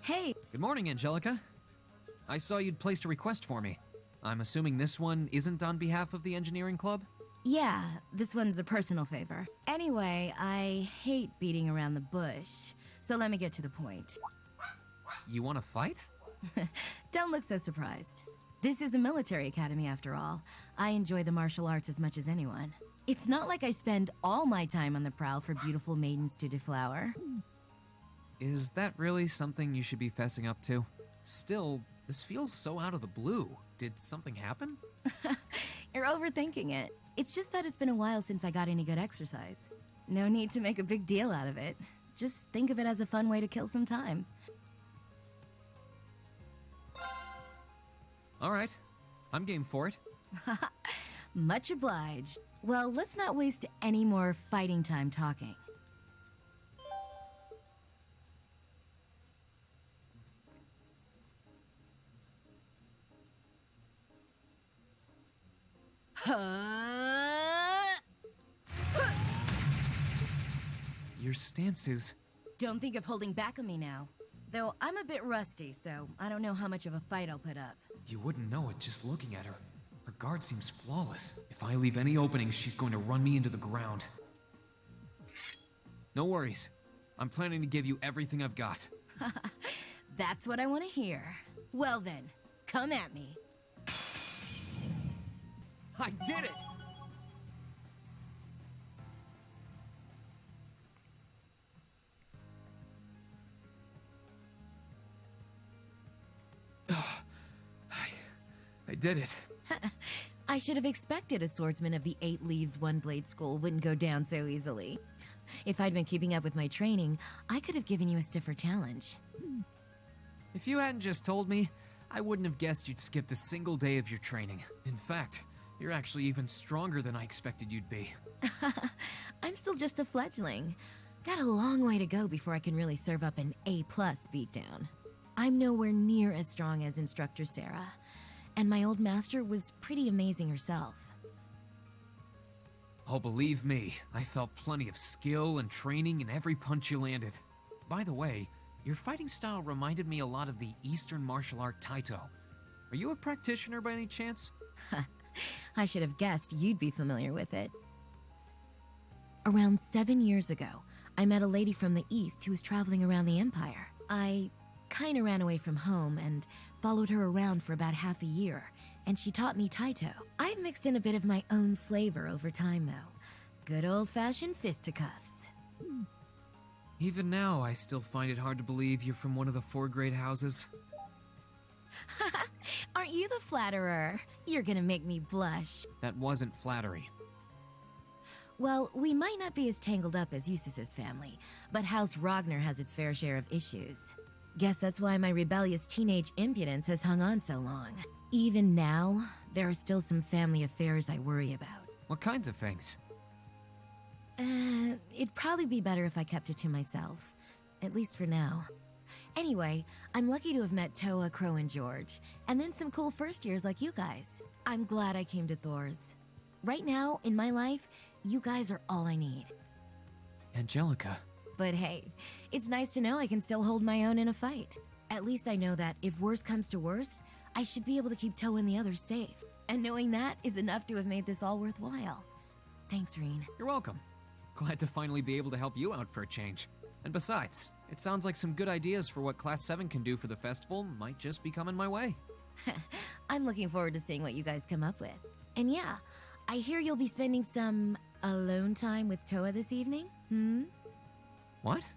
Hey, Good morning, Angelica. I saw you'd placed a request for me. I'm assuming this one isn't on behalf of the engineering club? yeah, this one's a personal favor. Anyway, I hate beating around the bush, so let me get to the point. You want to fight? Don't look so surprised. This is a military academy after all. I enjoy the martial arts as much as anyone. It's not like I spend all my time on the prowl for beautiful maidens to deflower. Is that really something you should be fessing up to? Still, this feels so out of the blue. Did something happen? You're overthinking it. It's just that it's been a while since I got any good exercise. No need to make a big deal out of it. Just think of it as a fun way to kill some time. All right, I'm game for it. Much obliged. Well, let's not waste any more fighting time talking. Your stance is... Don't think of holding back on me now. Though I'm a bit rusty, so I don't know how much of a fight I'll put up. You wouldn't know it just looking at her. Her guard seems flawless. If I leave any openings, she's going to run me into the ground. No worries. I'm planning to give you everything I've got. That's what I want to hear. Well then, come at me. I did it! I did it. I should have expected a swordsman of the 8 Leaves One Blade School wouldn't go down so easily. If I'd been keeping up with my training, I could have given you a stiffer challenge. If you hadn't just told me, I wouldn't have guessed you'd skipped a single day of your training. In fact, you're actually even stronger than I expected you'd be. I'm still just a fledgling. Got a long way to go before I can really serve up an A+ beatdown. I'm nowhere near as strong as Instructor Sarah, and my old master was pretty amazing herself. Oh, believe me, I felt plenty of skill and training in every punch you landed. By the way, your fighting style reminded me a lot of the Eastern martial art Taito. Are you a practitioner by any chance? I should have guessed you'd be familiar with it. Around 7 years ago, I met a lady from the East who was traveling around the Empire. I kinda ran away from home and followed her around for about half a year, and she taught me Taito. I've mixed in a bit of my own flavor over time, though. Good old-fashioned fisticuffs. Even now, I still find it hard to believe you're from one of the 4 great houses. Aren't you the flatterer? You're gonna make me blush. That wasn't flattery. Well, we might not be as tangled up as Eustace's family, but House Ragnar has its fair share of issues. Guess that's why my rebellious teenage impudence has hung on so long. Even now, there are still some family affairs I worry about. What kinds of things? It'd probably be better if I kept it to myself. At least for now. Anyway, I'm lucky to have met Toa, Crow, and George, and then some cool first years like you guys. I'm glad I came to Thor's. Right now, in my life, you guys are all I need. Angelica. But hey, it's nice to know I can still hold my own in a fight. At least I know that if worse comes to worse, I should be able to keep Toa and the others safe. And knowing that is enough to have made this all worthwhile. Thanks, Reen. You're welcome. Glad to finally be able to help you out for a change. And besides, it sounds like some good ideas for what Class 7 can do for the festival might just be coming my way. I'm looking forward to seeing what you guys come up with. And yeah, I hear you'll be spending some alone time with Toa this evening? What?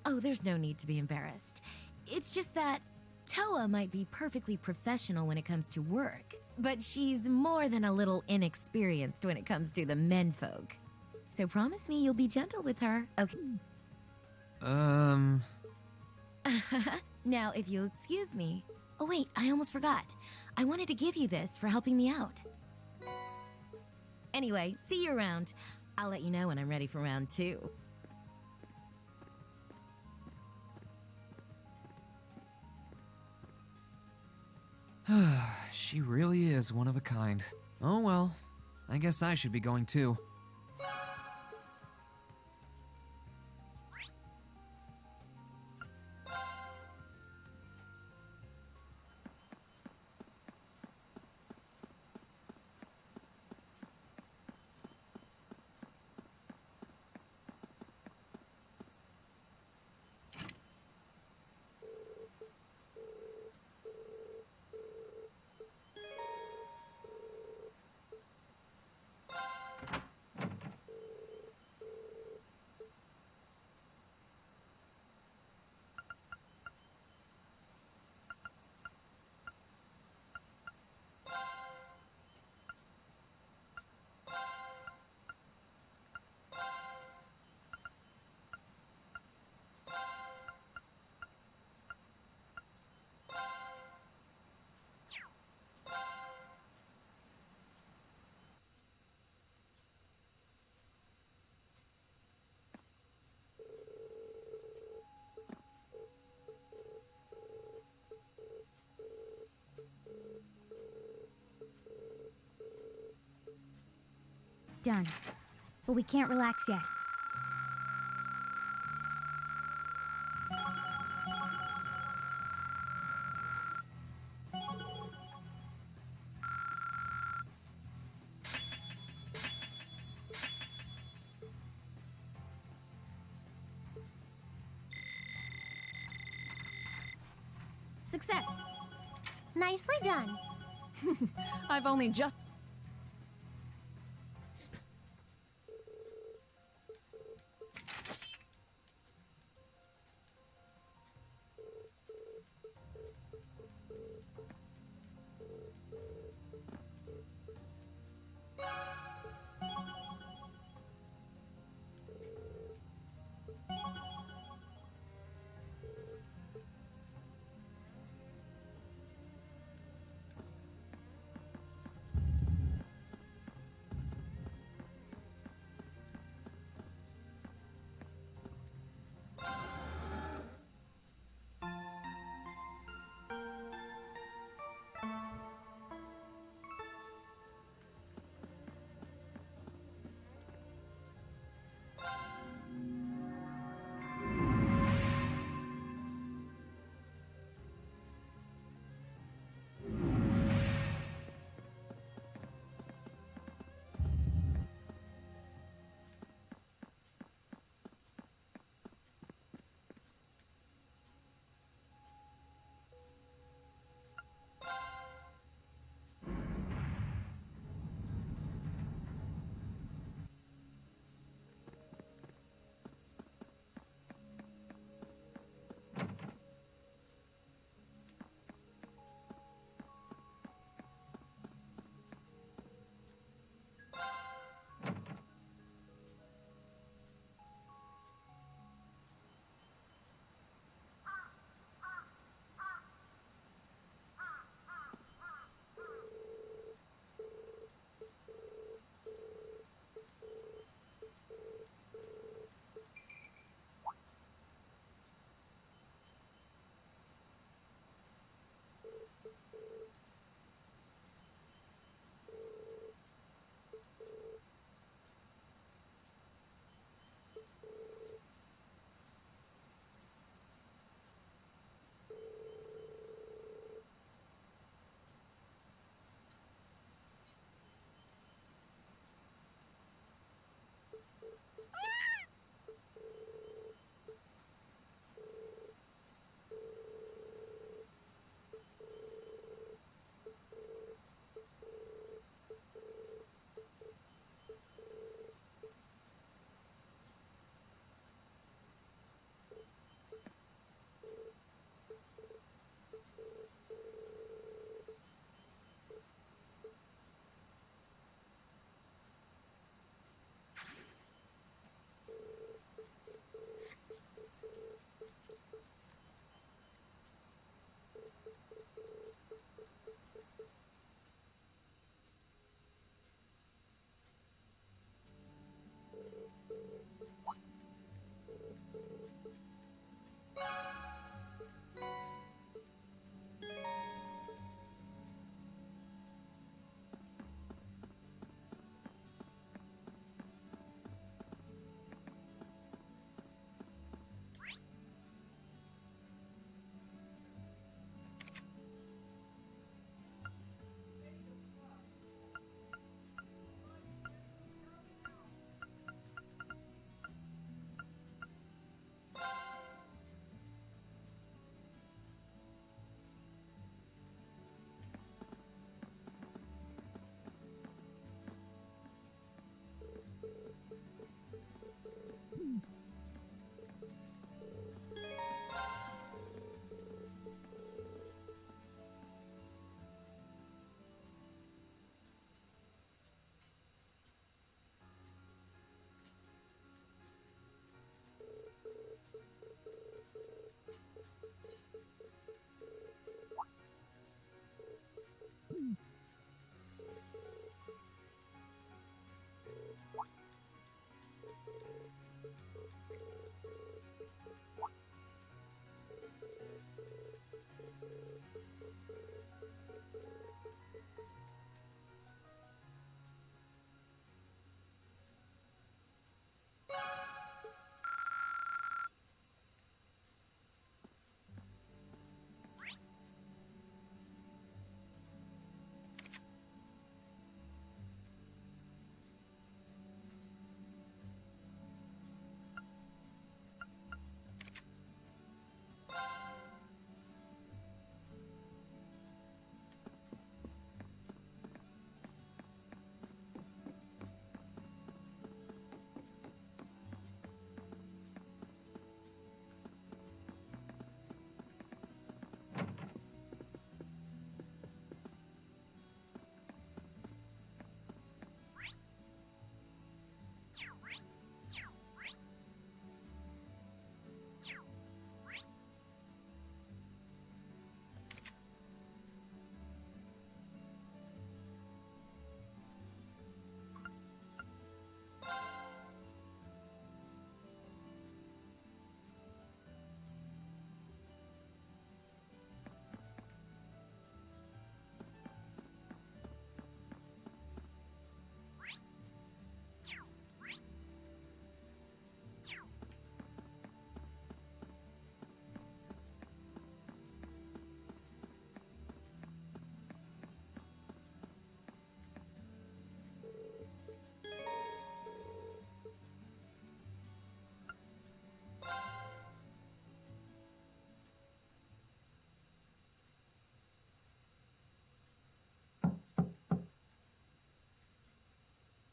Oh, there's no need to be embarrassed. It's just that Toa might be perfectly professional when it comes to work, but she's more than a little inexperienced when it comes to the menfolk. So promise me you'll be gentle with her, okay? Now, if you'll excuse me. Oh wait, I almost forgot. I wanted to give you this for helping me out. Anyway, see you around. I'll let you know when I'm ready for round 2. She really is one of a kind. Oh well, I guess I should be going too. Done. But we can't relax yet. Success. Nicely done. I've only just...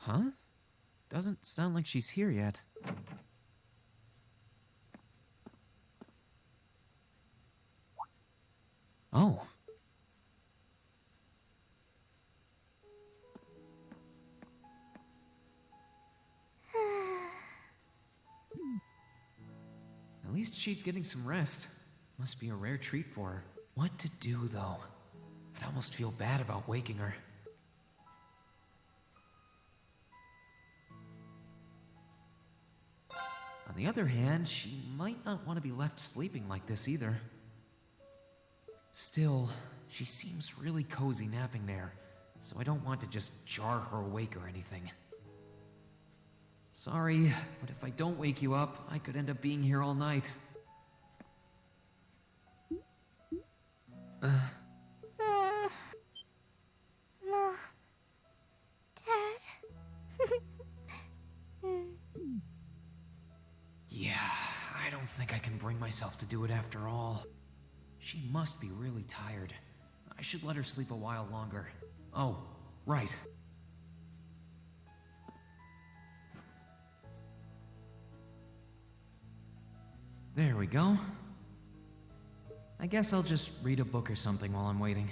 Huh? Doesn't sound like she's here yet. Oh. At least she's getting some rest. Must be a rare treat for her. What to do, though? I'd almost feel bad about waking her. On the other hand, she might not want to be left sleeping like this either. Still, she seems really cozy napping there, so I don't want to just jar her awake or anything. Sorry, but if I don't wake you up, I could end up being here all night. Mom. Dad. Yeah, I don't think I can bring myself to do it after all. She must be really tired. I should let her sleep a while longer. Oh, right. There we go. I guess I'll just read a book or something while I'm waiting.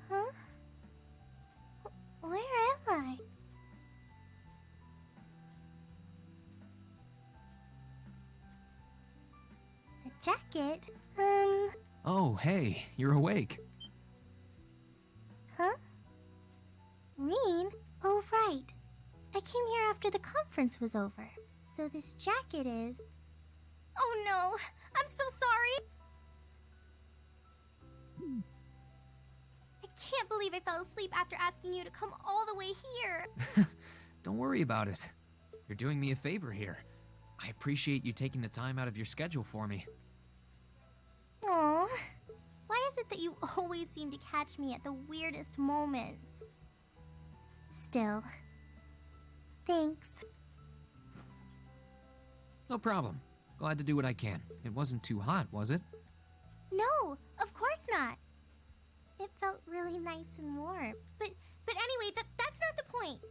Huh? Where am I? A jacket? Oh, hey, you're awake. Huh? Reen? Oh, right. I came here after the conference was over. So this jacket is... Oh no! I'm so sorry! I can't believe I fell asleep after asking you to come all the way here. Don't worry about it. You're doing me a favor here. I appreciate you taking the time out of your schedule for me. Aww. Why is it that you always seem to catch me at the weirdest moments? Still. Thanks. No problem. Glad to do what I can. It wasn't too hot, was it? No, of course not. It felt really nice and warm. But anyway, that's not the point.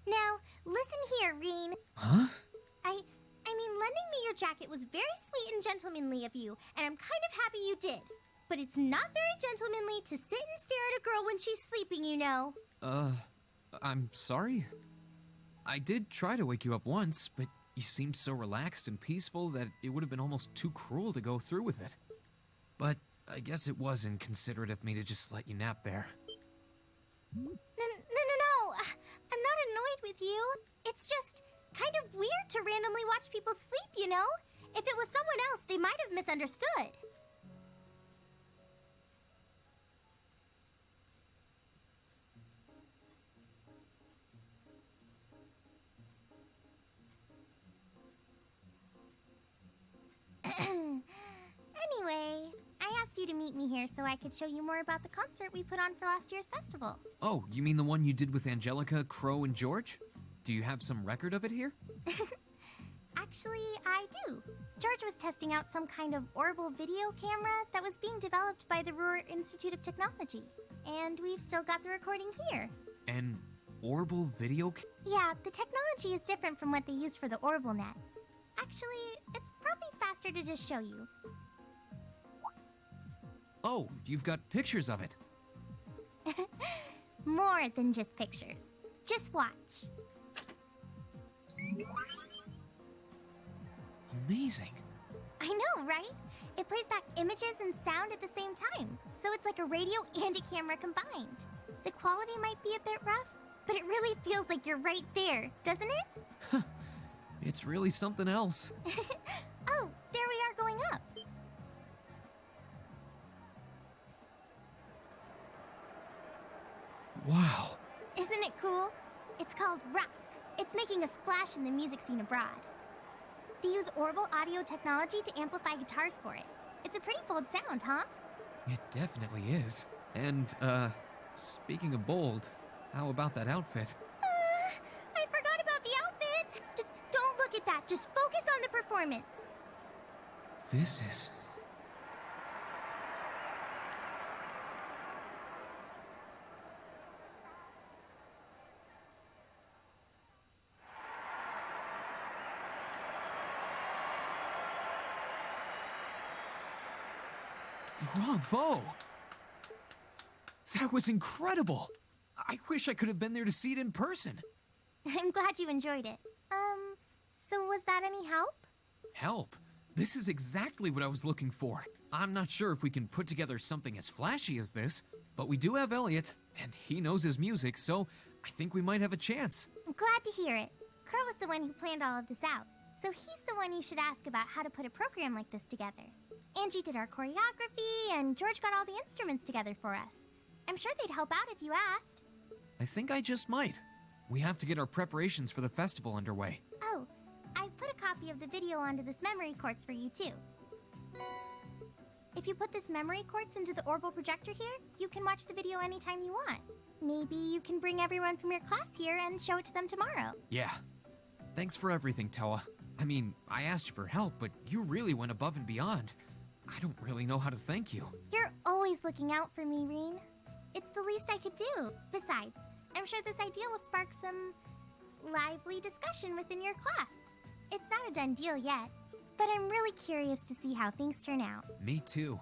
Now, listen here, Reen. Huh? I mean, lending me your jacket was very sweet and gentlemanly of you, and I'm kind of happy you did. But it's not very gentlemanly to sit and stare at a girl when she's sleeping, you know. I'm sorry. I did try to wake you up once, but you seemed so relaxed and peaceful that it would have been almost too cruel to go through with it. But I guess it was inconsiderate of me to just let you nap there. No. I'm not annoyed with you. It's just kind of weird to randomly watch people sleep, you know? If it was someone else, they might have misunderstood. Anyway, I asked you to meet me here so I could show you more about the concert we put on for last year's festival. Oh, you mean the one you did with Angelica, Crow, and George? Do you have some record of it here? Actually, I do. George was testing out some kind of orbital video camera that was being developed by the Ruhr Institute of Technology. And we've still got the recording here. An orbital video Yeah, the technology is different from what they use for the Orbital Net. Actually, it's probably faster to just show you. Oh, you've got pictures of it. More than just pictures. Just watch. Amazing. I know, right? It plays back images and sound at the same time, so it's like a radio and a camera combined. The quality might be a bit rough, but it really feels like you're right there, doesn't it? It's really something else. Oh, there we are going up. Wow. Isn't it cool? It's called Rock. It's making a splash in the music scene abroad. They use orbital audio technology to amplify guitars for it. It's a pretty bold sound, huh? It definitely is. And, speaking of bold, how about that outfit? I forgot about the outfit. performance. This is... Bravo! That was incredible! I wish I could have been there to see it in person. I'm glad you enjoyed it. So was that any help? Help? This is exactly what I was looking for. I'm not sure if we can put together something as flashy as this, but we do have Elliot, and he knows his music, so I think we might have a chance. I'm glad to hear it. Crow was the one who planned all of this out, so he's the one you should ask about how to put a program like this together. Angie did our choreography, and George got all the instruments together for us. I'm sure they'd help out if you asked. I think I just might. We have to get our preparations for the festival underway. Oh, I put a copy of the video onto this memory quartz for you, too. If you put this memory quartz into the orbital projector here, you can watch the video anytime you want. Maybe you can bring everyone from your class here and show it to them tomorrow. Yeah. Thanks for everything, Toa. I mean, I asked you for help, but you really went above and beyond. I don't really know how to thank you. You're always looking out for me, Reen. It's the least I could do. Besides, I'm sure this idea will spark some lively discussion within your class. It's not a done deal yet, but I'm really curious to see how things turn out. Me too.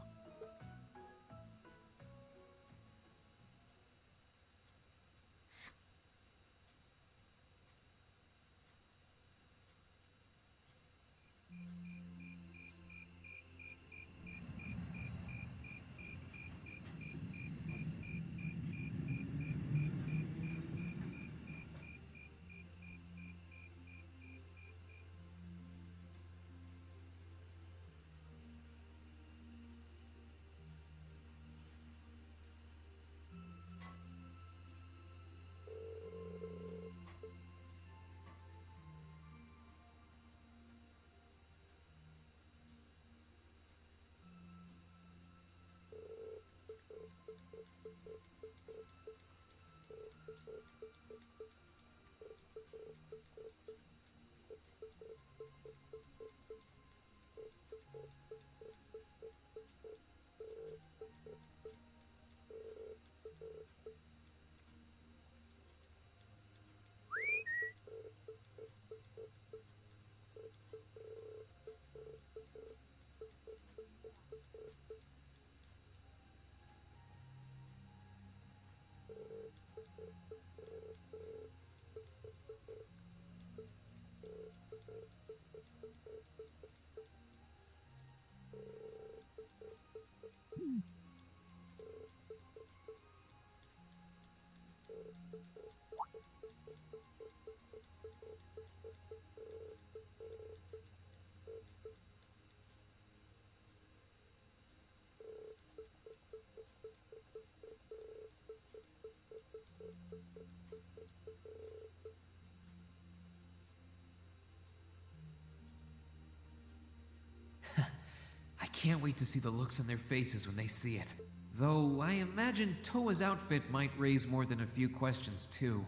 I can't wait to see the looks on their faces when they see it. Though I imagine Toa's outfit might raise more than a few questions too.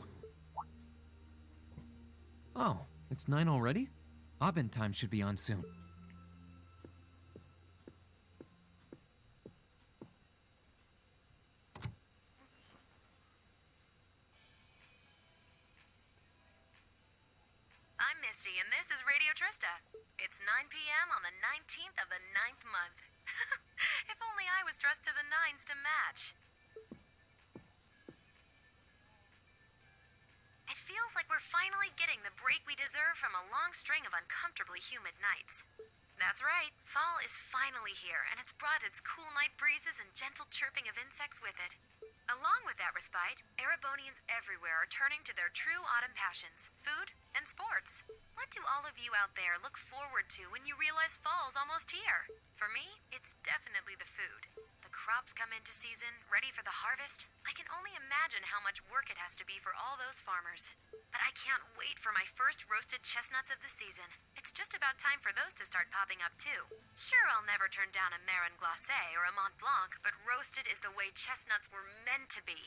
Oh, it's 9 already? Abend time should be on soon. I'm Misty, and this is Radio Trista. It's 9 p.m. on the 19th of the 9th month. If only I was dressed to the nines to match. It feels like we're finally getting the break we deserve from a long string of uncomfortably humid nights. That's right, fall is finally here, and it's brought its cool night breezes and gentle chirping of insects with it. Along with that respite, Erebonians everywhere are turning to their true autumn passions, food and sports. What do all of you out there look forward to when you realize fall's almost here? For me, it's definitely the food. The crops come into season, ready for the harvest. I can only imagine how much work it has to be for all those farmers. But I can't wait for my first roasted chestnuts of the season. It's just about time for those to start popping up too. Sure, I'll never turn down a Marron Glacé or a Mont Blanc, but roasted is the way chestnuts were meant to be.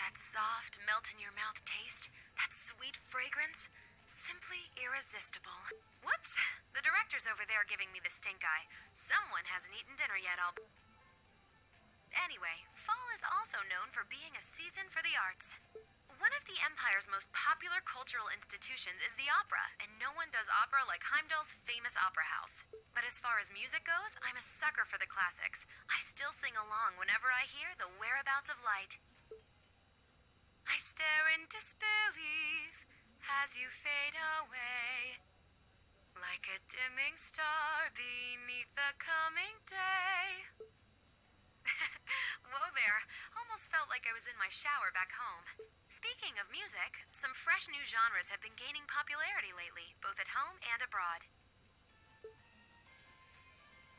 That soft, melt-in-your-mouth taste, that sweet fragrance. Simply irresistible. Whoops! The director's over there giving me the stink eye. Someone hasn't eaten dinner yet, Anyway, fall is also known for being a season for the arts. One of the Empire's most popular cultural institutions is the opera, and no one does opera like Heimdall's famous opera house. But as far as music goes, I'm a sucker for the classics. I still sing along whenever I hear The Whereabouts of Light. I stare in disbelief as you fade away, like a dimming star beneath the coming day. Whoa there, almost felt like I was in my shower back home. Speaking of music, some fresh new genres have been gaining popularity lately, both at home and abroad.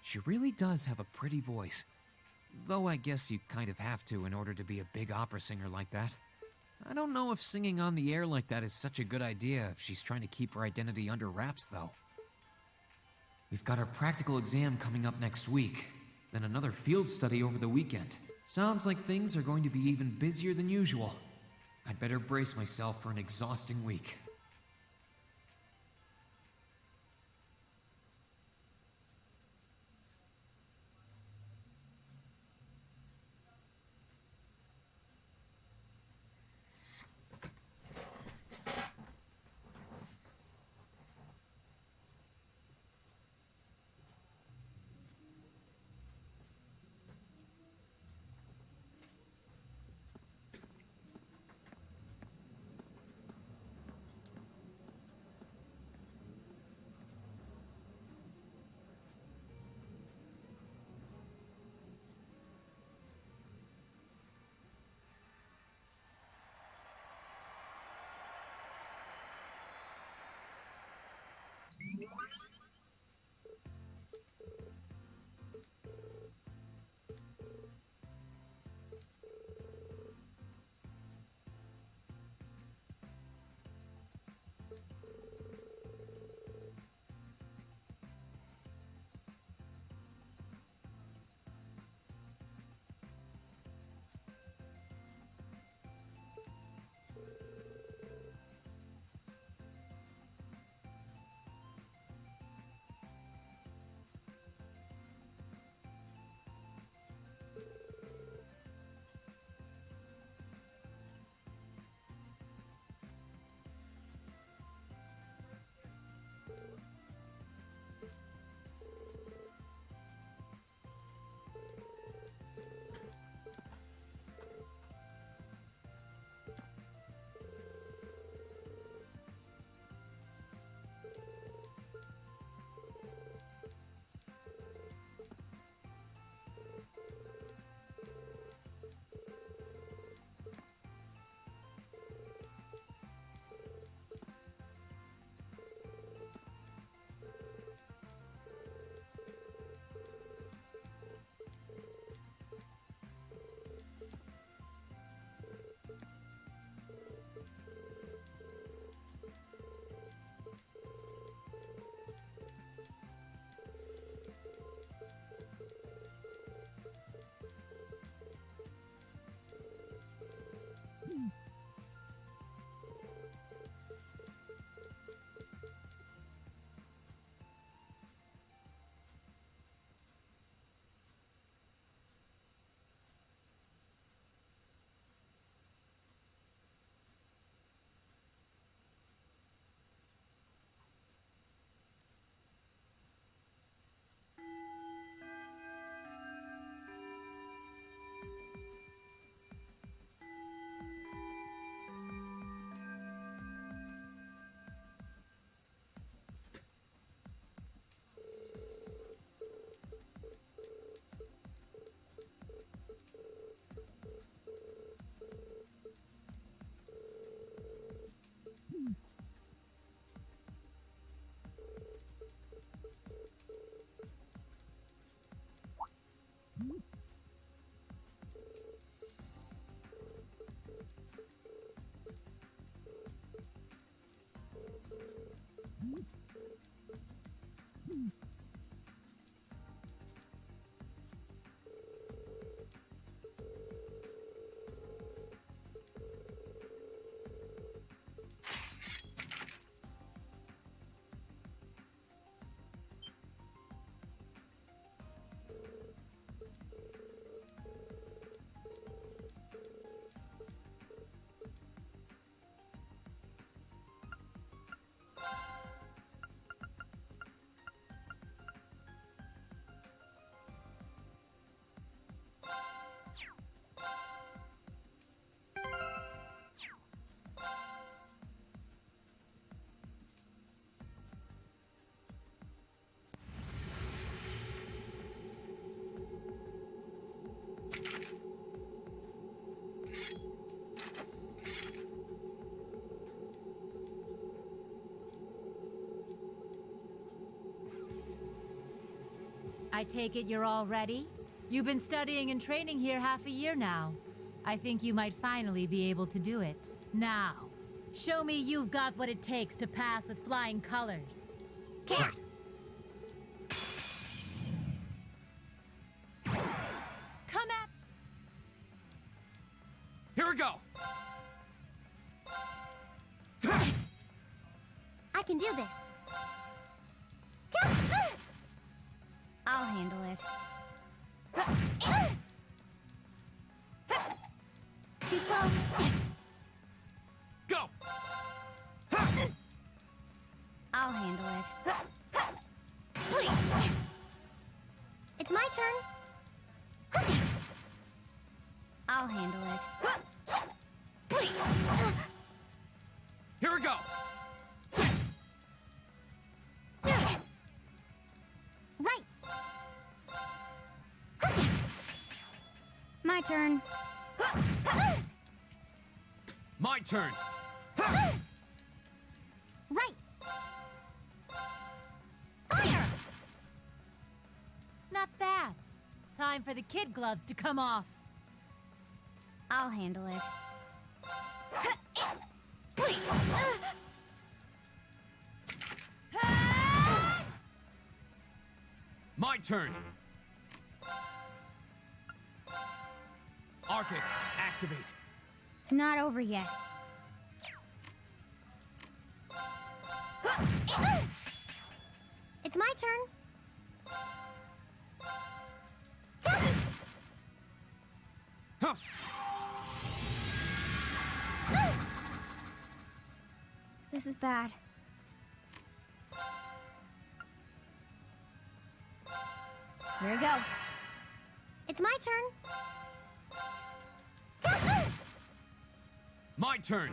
She really does have a pretty voice. Though I guess you kind of have to in order to be a big opera singer like that. I don't know if singing on the air like that is such a good idea if she's trying to keep her identity under wraps, though. We've got our practical exam coming up next week, then another field study over the weekend. Sounds like things are going to be even busier than usual. I'd better brace myself for an exhausting week. I take it you're all ready? You've been studying and training here half a year now. I think you might finally be able to do it. Now, show me you've got what it takes to pass with flying colors. Right. Come at... Here we go! I can do this. I'll handle it. Too slow. Go! I'll handle it. It's my turn. I'll handle it. Here we go! Right. My turn. My turn! Right. Fire! Not bad. Time for the kid gloves to come off. I'll handle it. My turn! Arcus, activate. It's not over yet. It's my turn. Huh. This is bad. Here we go. It's my turn. My turn!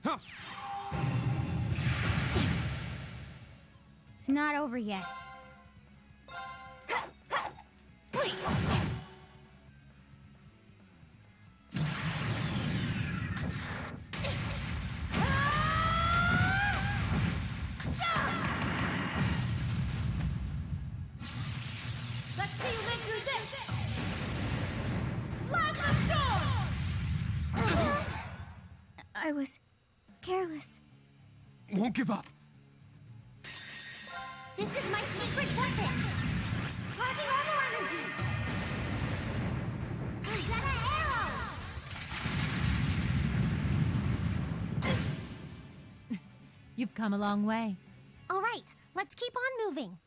Huh. It's not over yet. Let's see you make through this! I was careless. Won't give up. This is my secret weapon. Charging normal energy. Hosanna arrow. You've come a long way. All right, let's keep on moving.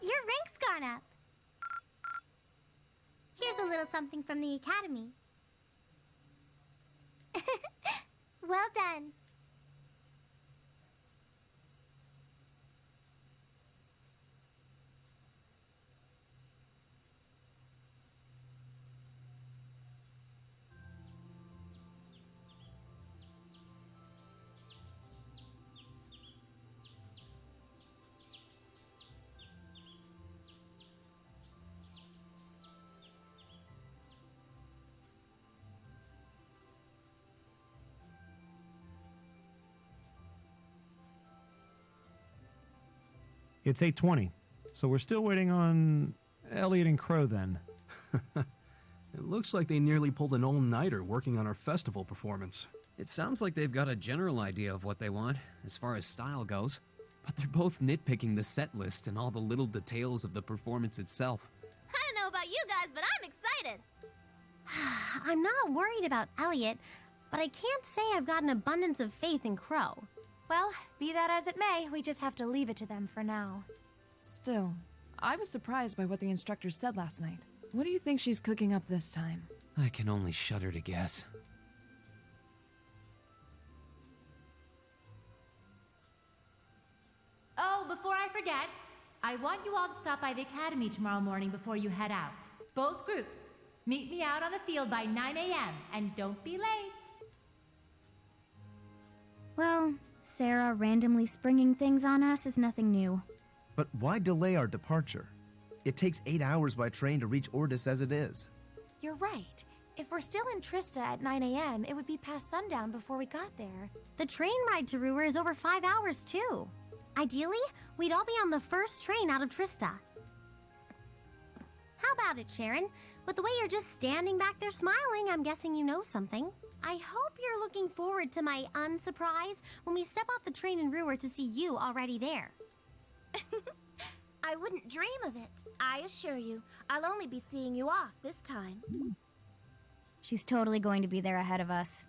Your rank's gone up. Here's a little something from the Academy. Well done. It's 8:20, so we're still waiting on Elliot and Crow then. It looks like they nearly pulled an all-nighter working on our festival performance. It sounds like they've got a general idea of what they want, as far as style goes. But they're both nitpicking the set list and all the little details of the performance itself. I don't know about you guys, but I'm excited. I'm not worried about Elliot, but I can't say I've got an abundance of faith in Crow. Well, be that as it may, we just have to leave it to them for now. Still, I was surprised by what the instructor said last night. What do you think she's cooking up this time? I can only shudder to guess. Oh, before I forget, I want you all to stop by the academy tomorrow morning before you head out. Both groups. Meet me out on the field by 9 a.m. and don't be late. Well, Sarah randomly springing things on us is nothing new. But why delay our departure? It takes 8 hours by train to reach Ordis as it is. You're right. If we're still in Trista at 9 a.m., it would be past sundown before we got there. The train ride to Ruhr is over 5 hours, too. Ideally, we'd all be on the first train out of Trista. How about it, Sharon? With the way you're just standing back there smiling, I'm guessing you know something. I hope you're looking forward to my unsurprise when we step off the train in Ruhr to see you already there. I wouldn't dream of it. I assure you, I'll only be seeing you off this time. She's totally going to be there ahead of us.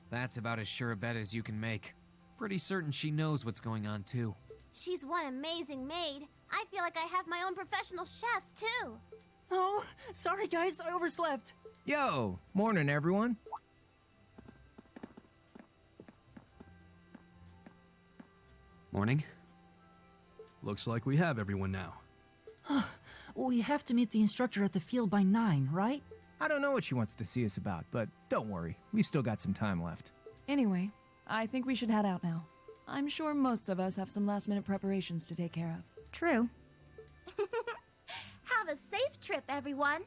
That's about as sure a bet as you can make. Pretty certain she knows what's going on, too. She's one amazing maid. I feel like I have my own professional chef, too. Oh, sorry guys, I overslept. Yo, morning everyone. Morning. Looks like we have everyone now. We have to meet the instructor at the field by 9, right? I don't know what she wants to see us about, but don't worry, we've still got some time left. Anyway, I think we should head out now. I'm sure most of us have some last-minute preparations to take care of. True. Have a safe trip, everyone.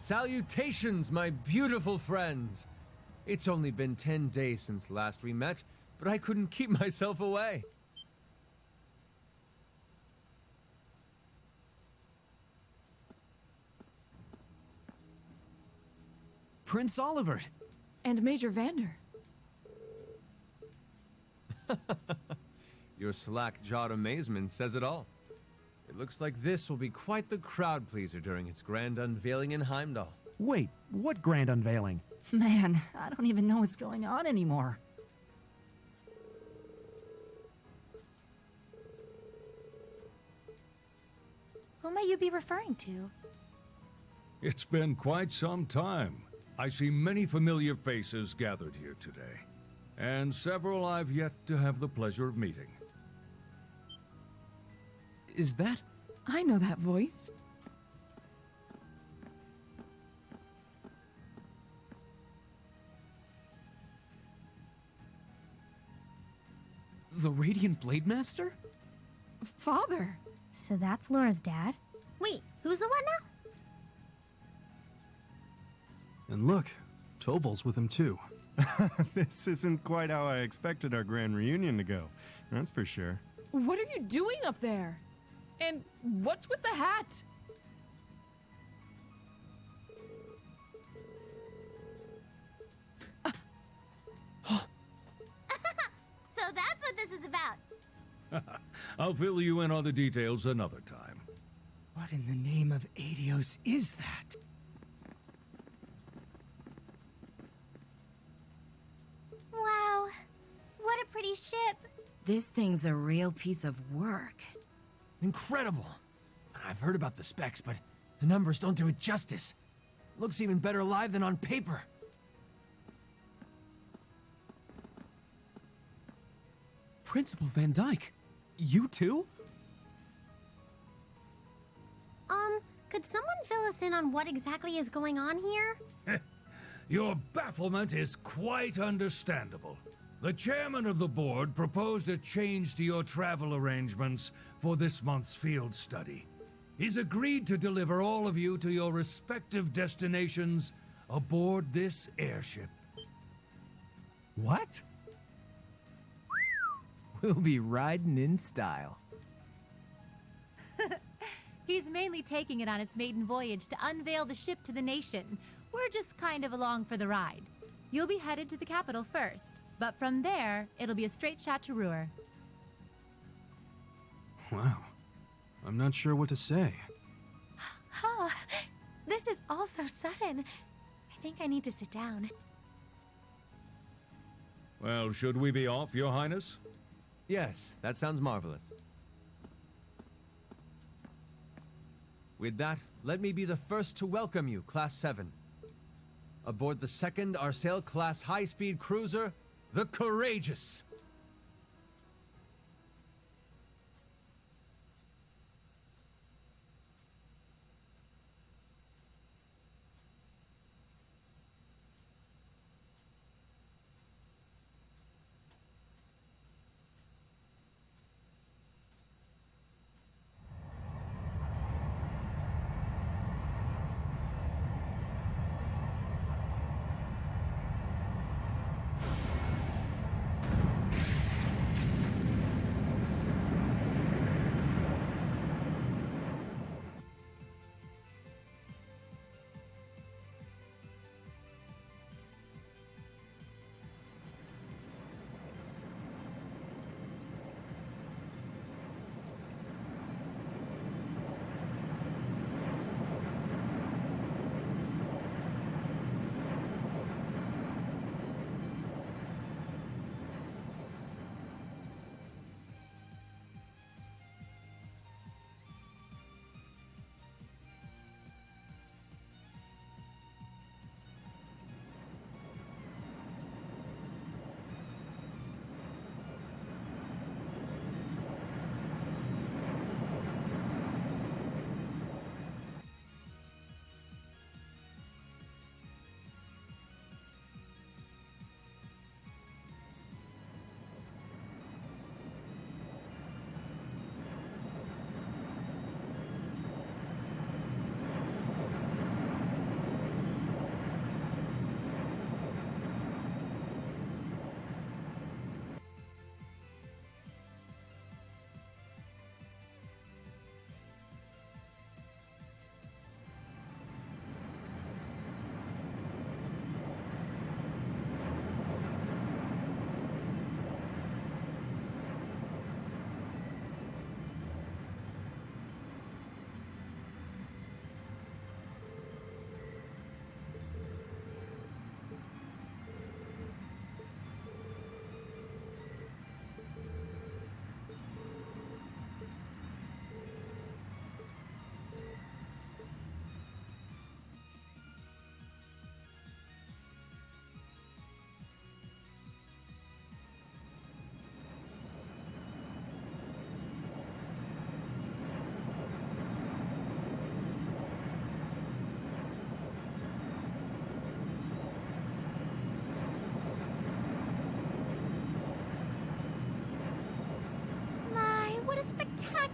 Salutations, my beautiful friends! It's only been 10 days since last we met, but I couldn't keep myself away. Prince Olivert! And Major Vander. Your slack-jawed amazement says it all. It looks like this will be quite the crowd pleaser during its grand unveiling in Heimdall. Wait, what grand unveiling? Man, I don't even know what's going on anymore. Who might you be referring to? It's been quite some time. I see many familiar faces gathered here today, and several I've yet to have the pleasure of meeting. Is that? I know that voice. The Radiant Blade Master? Father! So that's Laura's dad? Wait, who's the one now? And look, Toval's with him too. This isn't quite how I expected our grand reunion to go. That's for sure. What are you doing up there? And what's with the hat? So that's what this is about. I'll fill you in on the details another time. What in the name of Adios is that? Wow, what a pretty ship. This thing's a real piece of work. Incredible! I've heard about the specs, but the numbers don't do it justice. Looks even better live than on paper. Principal Van Dyke, you too? Could someone fill us in on what exactly is going on here? Your bafflement is quite understandable. The chairman of the board proposed a change to your travel arrangements for this month's field study. He's agreed to deliver all of you to your respective destinations aboard this airship. What? We'll be riding in style. He's mainly taking it on its maiden voyage to unveil the ship to the nation. We're just kind of along for the ride. You'll be headed to the capital first, but from there, it'll be a straight shot to Ruhr. Wow. I'm not sure what to say. Huh. This is all so sudden. I think I need to sit down. Well, should we be off, Your Highness? Yes, that sounds marvelous. With that, let me be the first to welcome you, Class 7. Aboard the second Arsail-class high-speed cruiser, the Courageous.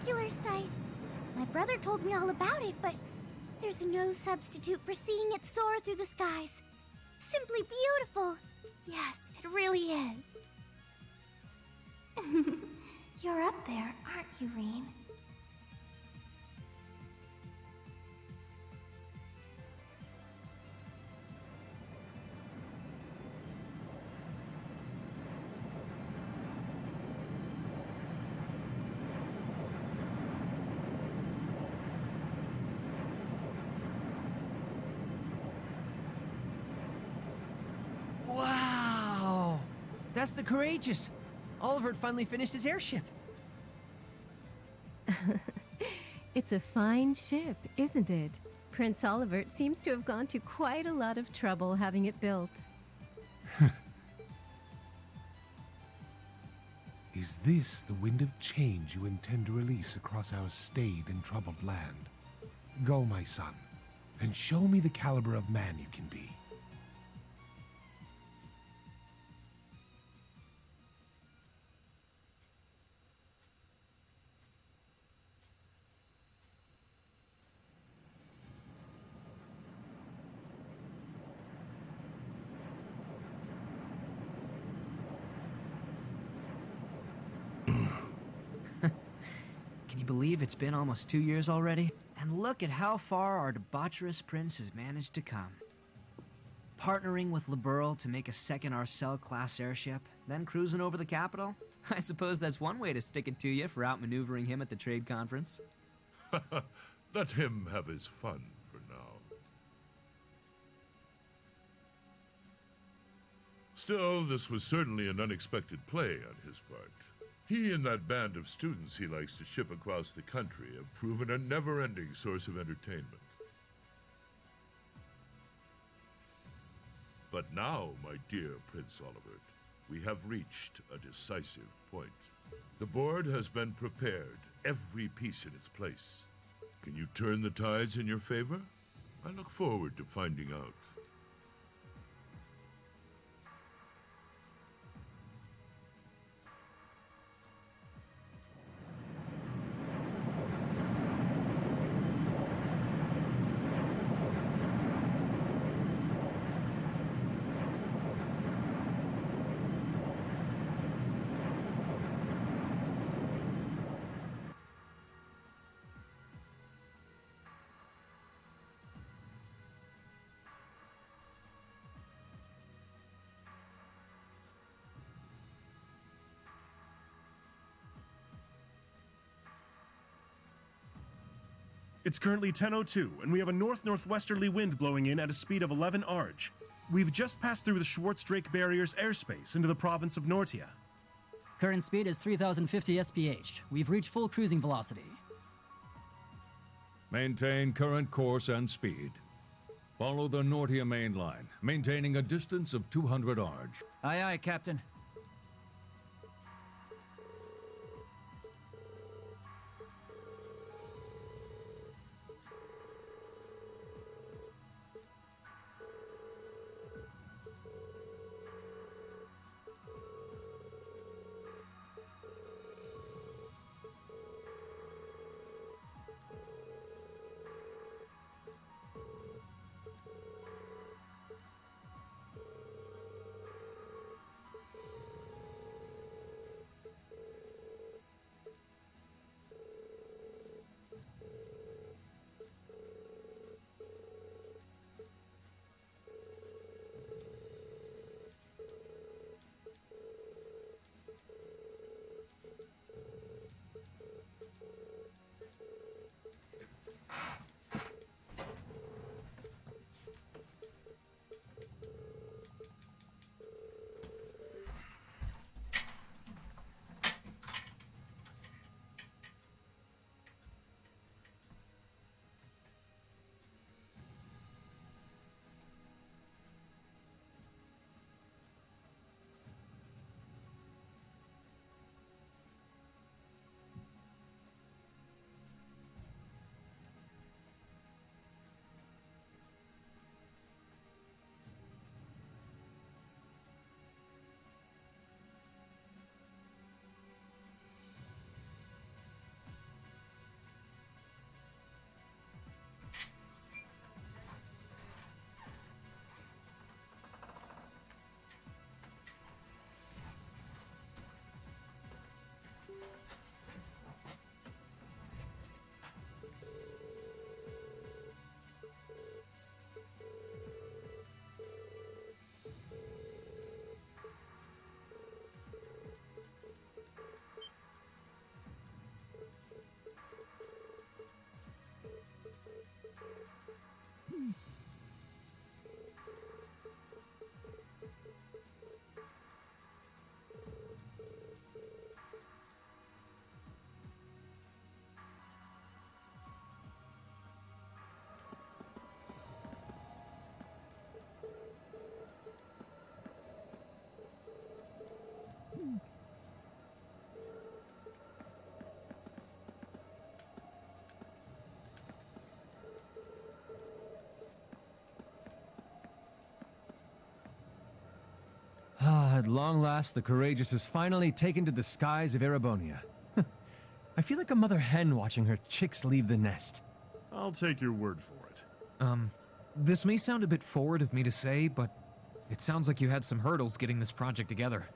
spectacular sight. My brother told me all about it, but there's no substitute for seeing it soar through the skies. Simply beautiful. Yes, it really is. You're up there, aren't you, Rean? Wow! That's the Courageous! Oliver finally finished his airship. It's a fine ship, isn't it? Prince Olivert seems to have gone to quite a lot of trouble having it built. Is this the wind of change you intend to release across our staid and troubled land? Go, my son, and show me the caliber of man you can be. Can you believe it's been almost 2 years already? And look at how far our debaucherous prince has managed to come. Partnering with Liberl to make a second Arcel-class airship, then cruising over the capital? I suppose that's one way to stick it to you for outmaneuvering him at the trade conference. Let him have his fun for now. Still, this was certainly an unexpected play on his part. He and that band of students he likes to ship across the country have proven a never-ending source of entertainment. But now, my dear Prince Olivert, we have reached a decisive point. The board has been prepared, every piece in its place. Can you turn the tides in your favor? I look forward to finding out. It's currently 10:02, and we have a north-northwesterly wind blowing in at a speed of 11 Arj. We've just passed through the Schwartz-Drake Barrier's airspace into the province of Nortia. Current speed is 3,050 SPH. We've reached full cruising velocity. Maintain current course and speed. Follow the Nortia main line, maintaining a distance of 200 Arj. Aye, aye, Captain. At long last, the Courageous has finally taken to the skies of Erebonia. I feel like a mother hen watching her chicks leave the nest. I'll take your word for it. This may sound a bit forward of me to say, but it sounds like you had some hurdles getting this project together.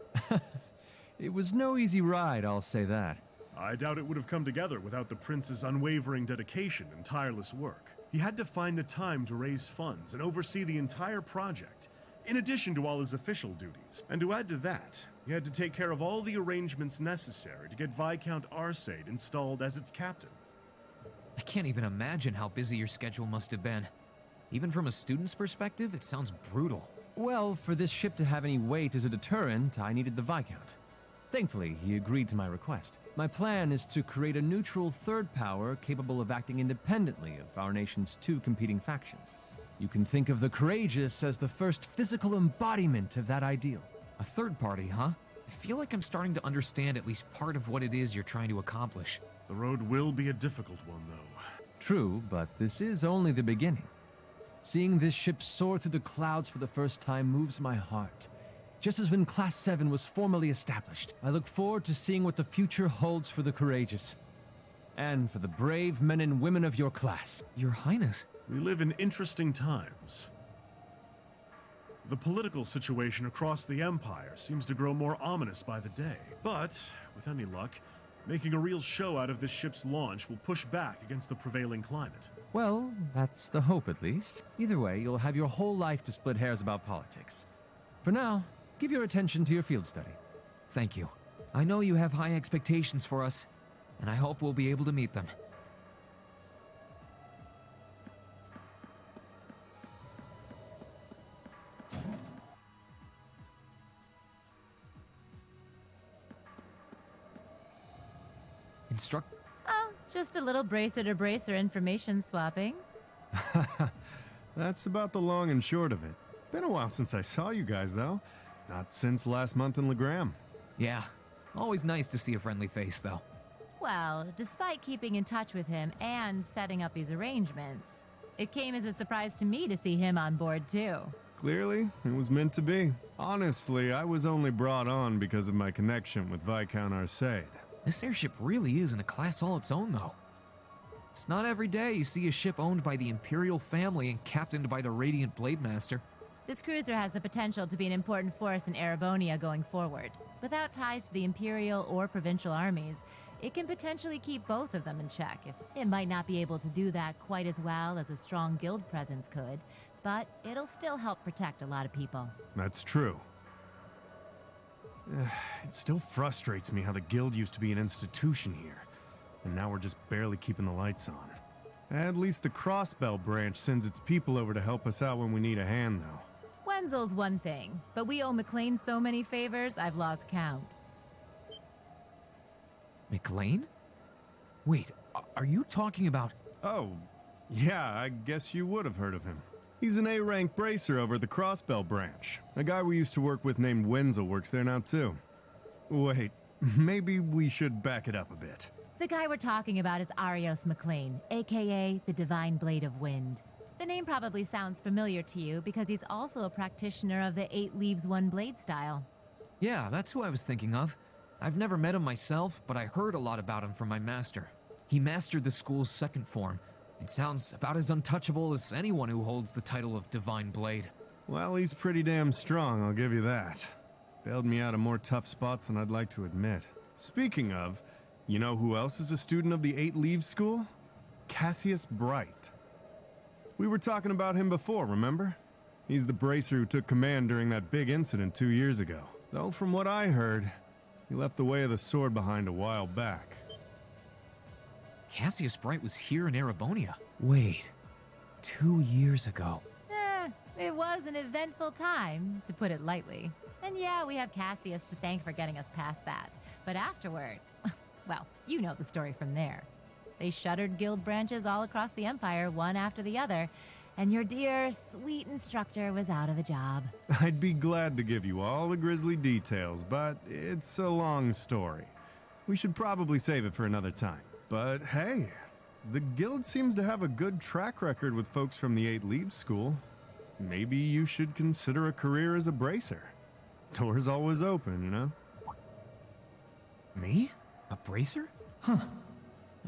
It was no easy ride, I'll say that. I doubt it would have come together without the prince's unwavering dedication and tireless work. He had to find the time to raise funds and oversee the entire project, in addition to all his official duties. And to add to that, he had to take care of all the arrangements necessary to get Viscount Arcade installed as its captain. I can't even imagine how busy your schedule must have been. Even from a student's perspective, it sounds brutal. Well, for this ship to have any weight as a deterrent, I needed the Viscount. Thankfully, he agreed to my request. My plan is to create a neutral third power capable of acting independently of our nation's two competing factions. You can think of the Courageous as the first physical embodiment of that ideal. A third party, huh? I feel like I'm starting to understand at least part of what it is you're trying to accomplish. The road will be a difficult one, though. True, but this is only the beginning. Seeing this ship soar through the clouds for the first time moves my heart. Just as when Class 7 was formally established, I look forward to seeing what the future holds for the Courageous. And for the brave men and women of your class. Your Highness. We live in interesting times. The political situation across the Empire seems to grow more ominous by the day. But, with any luck, making a real show out of this ship's launch will push back against the prevailing climate. Well, that's the hope at least. Either way, you'll have your whole life to split hairs about politics. For now, give your attention to your field study. Thank you. I know you have high expectations for us, and I hope we'll be able to meet them. Oh, just a little bracer-to-bracer information swapping. That's about the long and short of it. Been a while since I saw you guys, though. Not since last month in Legram. Yeah, always nice to see a friendly face, though. Well, despite keeping in touch with him and setting up these arrangements, it came as a surprise to me to see him on board, too. Clearly, it was meant to be. Honestly, I was only brought on because of my connection with Viscount Arcade. This airship really is in a class all its own, though. It's not every day you see a ship owned by the Imperial family and captained by the Radiant Blade Master. This cruiser has the potential to be an important force in Erebonia going forward. Without ties to the Imperial or Provincial armies, it can potentially keep both of them in check. It might not be able to do that quite as well as a strong guild presence could, but it'll still help protect a lot of people. That's true. It still frustrates me how the guild used to be an institution here, and now we're just barely keeping the lights on. At least the Crossbell branch sends its people over to help us out when we need a hand, though. Wenzel's one thing, but we owe McLean so many favors, I've lost count. McLean? Wait, are you talking about... Oh, yeah, I guess you would have heard of him. He's an A-rank bracer over at the Crossbell branch. A guy we used to work with named Wenzel works there now, too. Wait, maybe we should back it up a bit. The guy we're talking about is Arios McLean, aka the Divine Blade of Wind. The name probably sounds familiar to you because he's also a practitioner of the 8 Leaves 1 Blade style. Yeah, that's who I was thinking of. I've never met him myself, but I heard a lot about him from my master. He mastered the school's second form, and sounds about as untouchable as anyone who holds the title of Divine Blade. Well, he's pretty damn strong, I'll give you that. Bailed me out of more tough spots than I'd like to admit. Speaking of, you know who else is a student of the 8 Leaves School? Cassius Bright. We were talking about him before, remember? He's the bracer who took command during that big incident 2 years ago. Though from what I heard, he left the way of the sword behind a while back. Cassius Bright was here in Erebonia. Wait, 2 years ago. It was an eventful time, to put it lightly. And yeah, we have Cassius to thank for getting us past that. But afterward, well, you know the story from there. They shuttered guild branches all across the Empire, one after the other, and your dear, sweet instructor was out of a job. I'd be glad to give you all the grisly details, but it's a long story. We should probably save it for another time. But hey, the guild seems to have a good track record with folks from the 8 Leaves School. Maybe you should consider a career as a bracer. Door's always open, you know? Me? A bracer? Huh.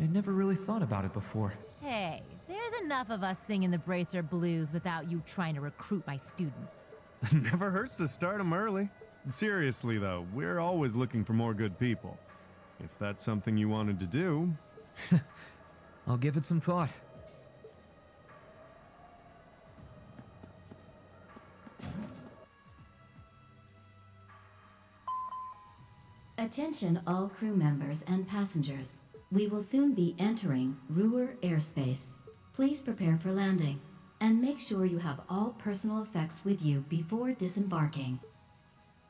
I never really thought about it before. Hey, there's enough of us singing the Bracer Blues without you trying to recruit my students. Never hurts to start them early. Seriously, though, we're always looking for more good people. If that's something you wanted to do... I'll give it some thought. Attention all crew members and passengers. We will soon be entering Ruhr airspace. Please prepare for landing, and make sure you have all personal effects with you before disembarking.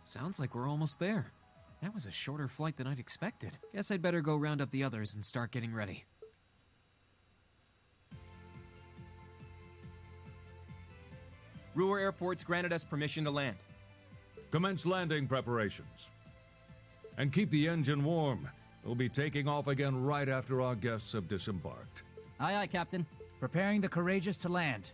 Sounds like we're almost there. That was a shorter flight than I'd expected. Guess I'd better go round up the others and start getting ready. Ruhr Airport's granted us permission to land. Commence landing preparations. And keep the engine warm. We'll be taking off again right after our guests have disembarked. Aye, aye, Captain. Preparing the Courageous to land.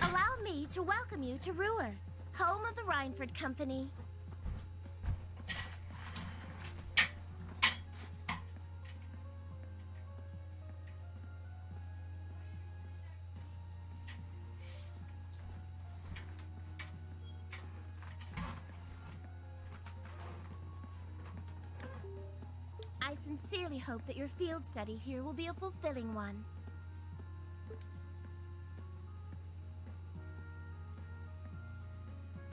Allow me to welcome you to Ruhr, home of the Reinford Company. I sincerely hope that your field study here will be a fulfilling one.